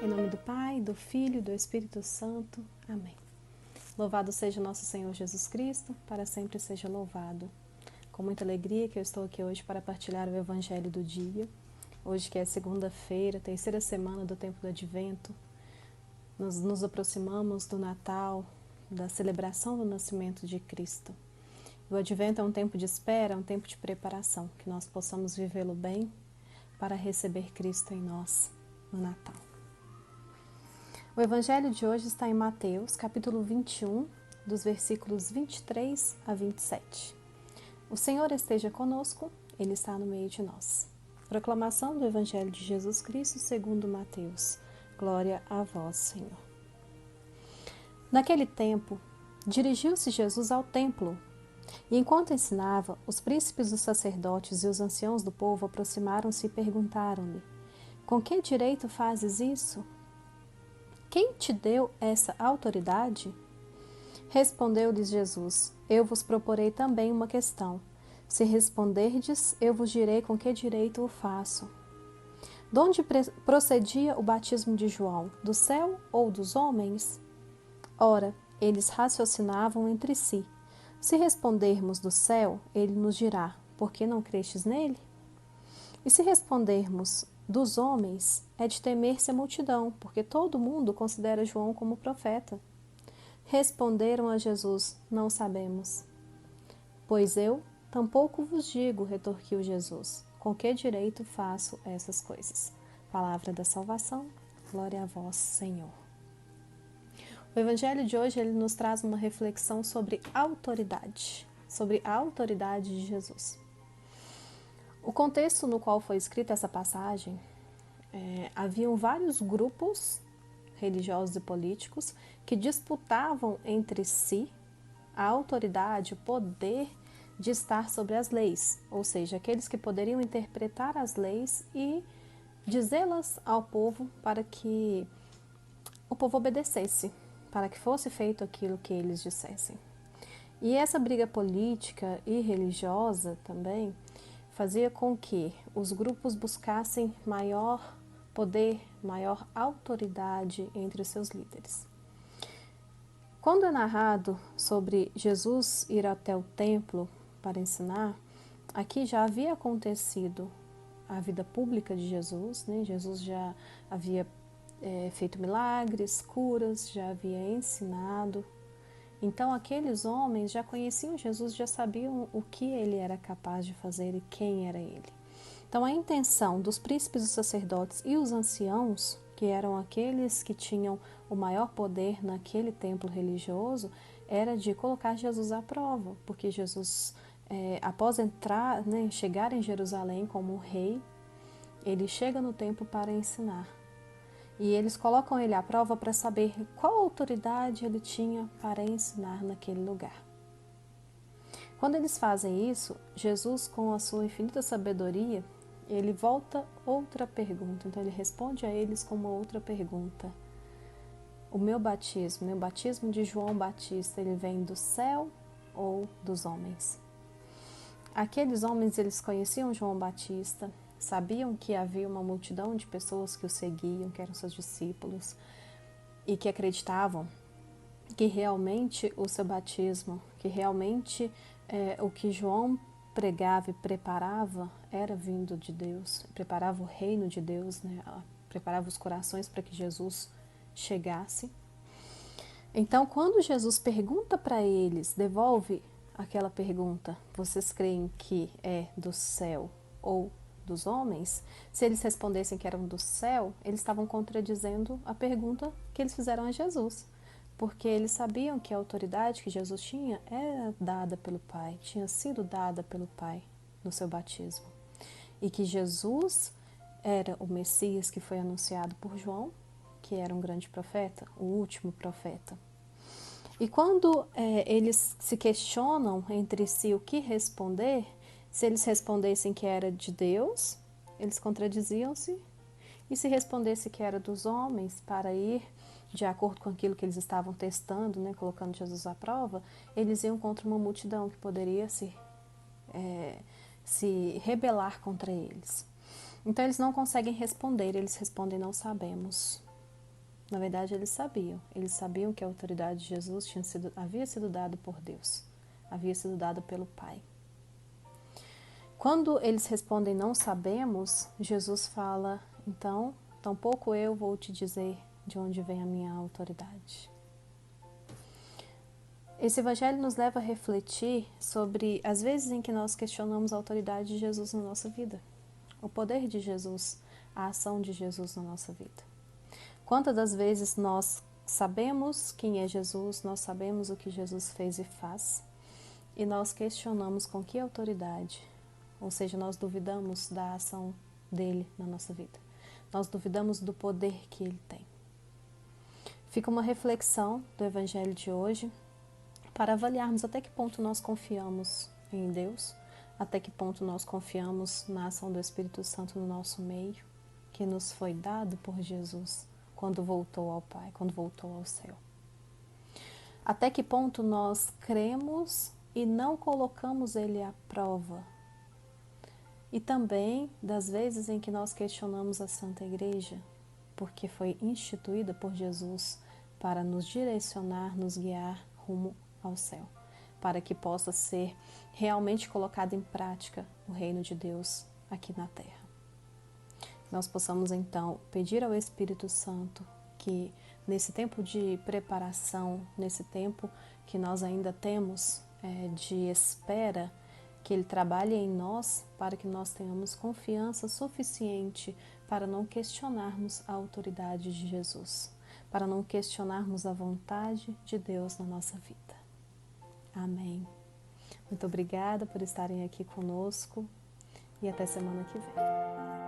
Em nome do Pai, do Filho e do Espírito Santo. Amém. Louvado seja nosso Senhor Jesus Cristo, para sempre seja louvado. Com muita alegria que eu estou aqui hoje para partilhar o Evangelho do dia. Hoje que é segunda-feira, terceira semana do tempo do Advento. Nós nos aproximamos do Natal, da celebração do nascimento de Cristo. O Advento é um tempo de espera, é um tempo de preparação, que nós possamos vivê-lo bem para receber Cristo em nós no Natal. O Evangelho de hoje está em Mateus, capítulo 21, dos versículos 23 a 27. O Senhor esteja conosco, Ele está no meio de nós. Proclamação do Evangelho de Jesus Cristo segundo Mateus. Glória a vós, Senhor. Naquele tempo, dirigiu-se Jesus ao templo, e enquanto ensinava, os príncipes dos sacerdotes e os anciãos do povo aproximaram-se e perguntaram-lhe: Com que direito fazes isso? Quem te deu essa autoridade? Respondeu-lhes Jesus: Eu vos proporei também uma questão. Se responderdes, eu vos direi com que direito o faço. De onde procedia o batismo de João? Do céu ou dos homens? Ora, eles raciocinavam entre si. Se respondermos do céu, ele nos dirá: Por que não crestes nele? E se respondermos dos homens, é de temer-se a multidão, porque todo mundo considera João como profeta. Responderam a Jesus: Não sabemos. Pois eu tampouco vos digo, retorquiu Jesus, com que direito faço essas coisas. Palavra da salvação, glória a vós, Senhor. O Evangelho de hoje ele nos traz uma reflexão sobre a autoridade de Jesus. O contexto no qual foi escrita essa passagem, haviam vários grupos religiosos e políticos que disputavam entre si a autoridade, o poder de estar sobre as leis, ou seja, aqueles que poderiam interpretar as leis e dizê-las ao povo para que o povo obedecesse, para que fosse feito aquilo que eles dissessem. E essa briga política e religiosa também fazia com que os grupos buscassem maior poder, maior autoridade entre os seus líderes. Quando é narrado sobre Jesus ir até o templo para ensinar, aqui já havia acontecido a vida pública de Jesus, né? Jesus já havia feito milagres, curas, já havia ensinado. Então aqueles homens já conheciam Jesus, já sabiam o que ele era capaz de fazer e quem era ele. Então a intenção dos príncipes dos sacerdotes e os anciãos, que eram aqueles que tinham o maior poder naquele templo religioso, era de colocar Jesus à prova, porque Jesus, após entrar, chegar em Jerusalém como rei, ele chega no templo para ensinar. E eles colocam ele à prova para saber qual autoridade ele tinha para ensinar naquele lugar. Quando eles fazem isso, Jesus, com a sua infinita sabedoria, ele volta outra pergunta. Então ele responde a eles com uma outra pergunta. O meu batismo de João Batista, ele vem do céu ou dos homens? Aqueles homens, eles conheciam João Batista, sabiam que havia uma multidão de pessoas que o seguiam, que eram seus discípulos, e que acreditavam que realmente o seu batismo, que realmente o que João pregava e preparava era vindo de Deus, preparava o reino de Deus, preparava os corações para que Jesus chegasse. Então, quando Jesus pergunta para eles, devolve aquela pergunta: vocês creem que é do céu ou dos homens? Se eles respondessem que eram do céu, eles estavam contradizendo a pergunta que eles fizeram a Jesus, porque eles sabiam que a autoridade que Jesus tinha era dada pelo Pai, tinha sido dada pelo Pai no seu batismo, e que Jesus era o Messias que foi anunciado por João, que era um grande profeta, o último profeta. E quando eles se questionam entre si o que responder, se eles respondessem que era de Deus, eles contradiziam-se. E se respondesse que era dos homens, para ir de acordo com aquilo que eles estavam testando, colocando Jesus à prova, eles iam contra uma multidão que poderia se rebelar contra eles. Então eles não conseguem responder, eles respondem: não sabemos. Na verdade, eles sabiam que a autoridade de Jesus havia sido dada por Deus, havia sido dada pelo Pai. Quando eles respondem não sabemos, Jesus fala, então, tampouco eu vou te dizer de onde vem a minha autoridade. Esse evangelho nos leva a refletir sobre as vezes em que nós questionamos a autoridade de Jesus na nossa vida, o poder de Jesus, a ação de Jesus na nossa vida. Quantas das vezes nós sabemos quem é Jesus, nós sabemos o que Jesus fez e faz, e nós questionamos com que autoridade, ou seja, nós duvidamos da ação dele na nossa vida. Nós duvidamos do poder que ele tem. Fica uma reflexão do evangelho de hoje para avaliarmos até que ponto nós confiamos em Deus, até que ponto nós confiamos na ação do Espírito Santo no nosso meio, que nos foi dado por Jesus quando voltou ao Pai, quando voltou ao céu. Até que ponto nós cremos e não colocamos Ele à prova. E também das vezes em que nós questionamos a Santa Igreja, porque foi instituída por Jesus para nos direcionar, nos guiar rumo ao céu, para que possa ser realmente colocado em prática o reino de Deus aqui na terra. Nós possamos então pedir ao Espírito Santo que nesse tempo de preparação, nesse tempo que nós ainda temos de espera, que Ele trabalhe em nós para que nós tenhamos confiança suficiente para não questionarmos a autoridade de Jesus, para não questionarmos a vontade de Deus na nossa vida. Amém. Muito obrigada por estarem aqui conosco e até semana que vem.